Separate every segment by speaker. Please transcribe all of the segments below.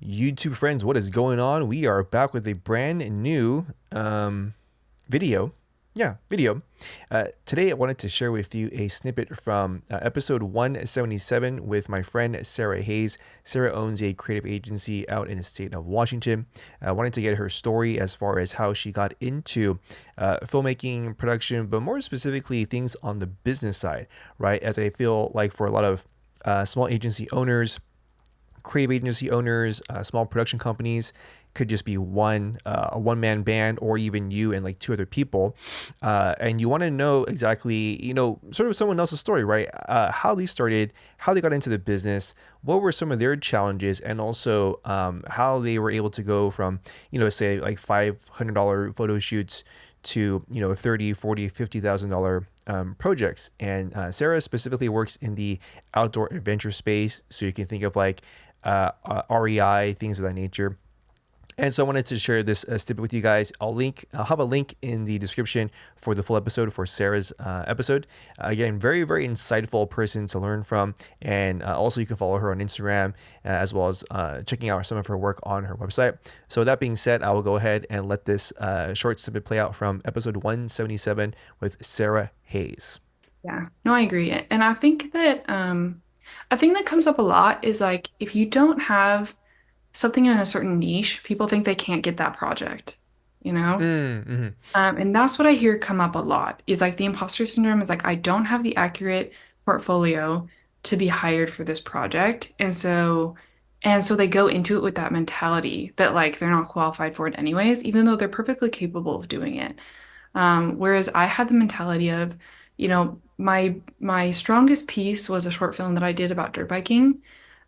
Speaker 1: YouTube friends, what is going on? We are back with a brand new video. Yeah, video. Today, I wanted to share with you a snippet from episode 177 with my friend Sarah Hayes. Sarah owns a creative agency out in the state of Washington. I wanted to get her story as far as how she got into filmmaking, production, but more specifically, things on the business side, right? As I feel like for a lot of small agency owners, creative agency owners, small production companies, could just be a one-man band, or even you and like two other people, and you want to know exactly, sort of someone else's story, right? How they started, how they got into the business, what were some of their challenges, and also how they were able to go from, say like $500 photo shoots to 30, 40, $50,000 projects. And Sarah specifically works in the outdoor adventure space, so you can think of like REI, things of that nature. And so I wanted to share this snippet with you guys. I'll have a link in the description for the full episode for Sarah's episode. Again, very, very insightful person to learn from. And also you can follow her on Instagram, as well as checking out some of her work on her website. So with that being said, I will go ahead and let this short snippet play out from episode 177 with Sarah Hayes.
Speaker 2: Yeah, no, I agree. And I think that comes up a lot is like if you don't have something in a certain niche, people think they can't get that project, you know?
Speaker 1: Mm-hmm.
Speaker 2: And that's what I hear come up a lot is like the imposter syndrome is like I don't have the accurate portfolio to be hired for this project. And so they go into it with that mentality that like they're not qualified for it anyways, even though they're perfectly capable of doing it. Whereas I had the mentality of, my strongest piece was a short film that I did about dirt biking.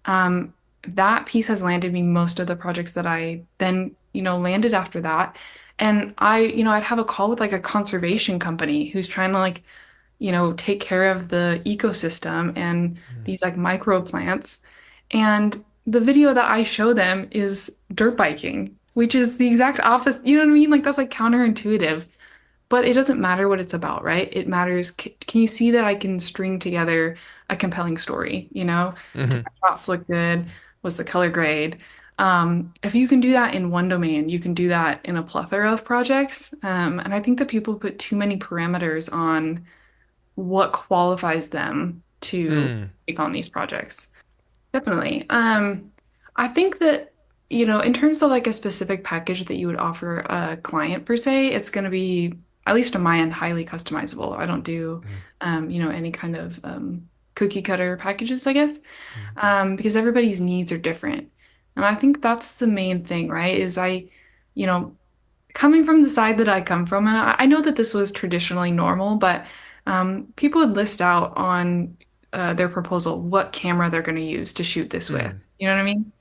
Speaker 2: Um, that piece has landed me most of the projects that I then, landed after that. And I'd have a call with like a conservation company who's trying to like, take care of the ecosystem and these like microplants. And the video that I show them is dirt biking, which is the exact opposite. You know what I mean? Like that's like counterintuitive. But it doesn't matter what it's about, right? It matters. Can you see that I can string together a compelling story? Do
Speaker 1: Mm-hmm.
Speaker 2: my shots look good? Was the color grade? If you can do that in one domain, you can do that in a plethora of projects. And I think that people put too many parameters on what qualifies them to
Speaker 1: Mm.
Speaker 2: take on these projects. Definitely. I think that, in terms of like a specific package that you would offer a client per se, it's going to be, at least on my end, highly customizable. I don't do, any kind of cookie cutter packages, I guess,
Speaker 1: Mm-hmm.
Speaker 2: because everybody's needs are different. And I think that's the main thing, right? You know, coming from the side that I come from, and I know that this was traditionally normal, but people would list out on their proposal what camera they're going to use to shoot this with.
Speaker 1: Mm.
Speaker 2: You know what I mean?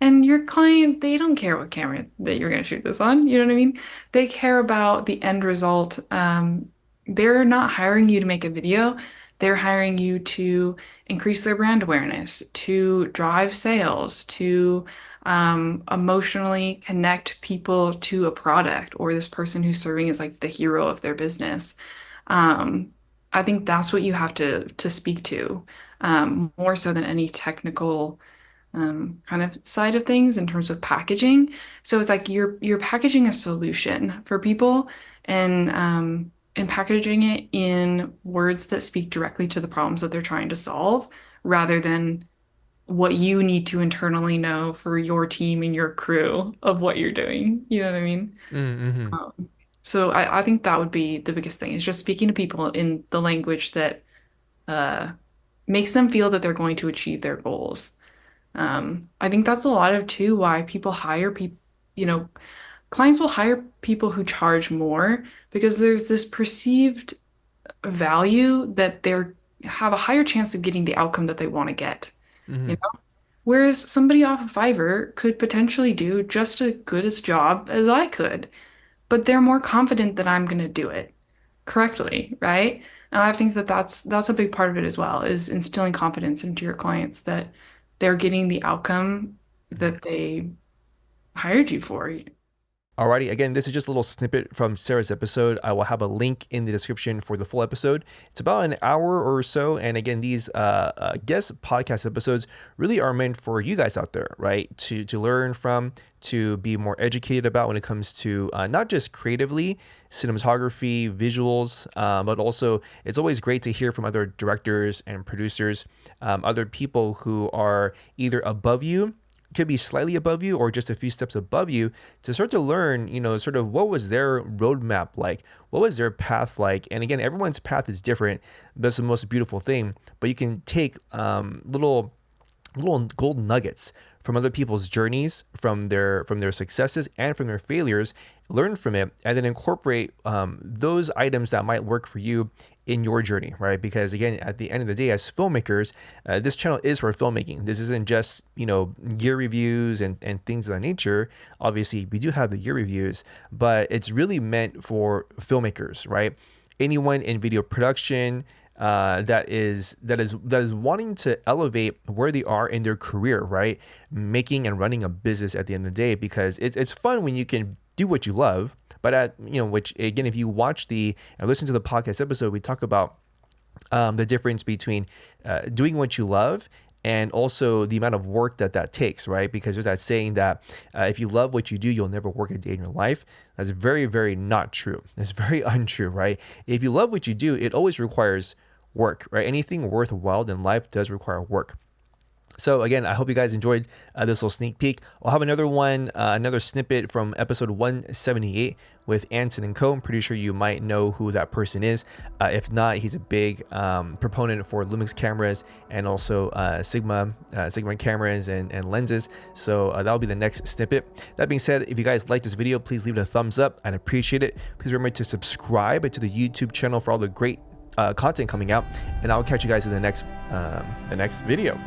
Speaker 2: And your client, they don't care what camera that you're going to shoot this on. You know what I mean? They care about the end result. They're not hiring you to make a video. They're hiring you to increase their brand awareness, to drive sales, to emotionally connect people to a product or this person who's serving as like the hero of their business. Um, I think that's what you have to speak to, more so than any technical kind of side of things in terms of packaging. So it's like you're packaging a solution for people and packaging it in words that speak directly to the problems that they're trying to solve, rather than what you need to internally know for your team and your crew of what you're doing. You know what I mean?
Speaker 1: Mm-hmm.
Speaker 2: So I think that would be the biggest thing is just speaking to people in the language that uh, makes them feel that they're going to achieve their goals. I think that's a lot of too why people hire people, clients will hire people who charge more because there's this perceived value that they're have a higher chance of getting the outcome that they want to get, you
Speaker 1: Mm-hmm.
Speaker 2: know? Whereas somebody off of Fiverr could potentially do just as good a job as I could, but they're more confident that I'm going to do it correctly, right? And I think that that's a big part of it as well, is instilling confidence into your clients that they're getting the outcome that they hired you for.
Speaker 1: Alrighty, again, this is just a little snippet from Sarah's episode. I will have a link in the description for the full episode. It's about an hour or so. And again, these guest podcast episodes really are meant for you guys out there, right? To learn from, to be more educated about when it comes to not just creatively, cinematography, visuals, but also it's always great to hear from other directors and producers, other people who are either above you, could be slightly above you, or just a few steps above you, to start to learn, sort of what was their roadmap like, what was their path like. And again, everyone's path is different. That's the most beautiful thing. But you can take little gold nuggets from other people's journeys, from their successes and from their failures, learn from it, and then incorporate those items that might work for you in your journey, right? Because again, at the end of the day, as filmmakers, this channel is for filmmaking. This isn't just, gear reviews and things of that nature. Obviously, we do have the gear reviews, but it's really meant for filmmakers, right? Anyone in video production, that is wanting to elevate where they are in their career, right? Making and running a business at the end of the day, because it's fun when you can do what you love. But which again, if you watch and listen to the podcast episode, we talk about the difference between doing what you love and also the amount of work that takes, right? Because there's that saying that if you love what you do, you'll never work a day in your life. That's very, very not true. It's very untrue, right? If you love what you do, it always requires work, right? Anything worthwhile in life does require work. So again, I hope you guys enjoyed this little sneak peek. I'll have another one, another snippet from episode 178 with Anson and Co. I'm pretty sure you might know who that person is. If not, he's a big proponent for Lumix cameras and also Sigma cameras and lenses. So that'll be the next snippet. That being said, if you guys like this video, please leave it a thumbs up. I'd appreciate it. Please remember to subscribe to the YouTube channel for all the great content coming out, and I'll catch you guys in the next video.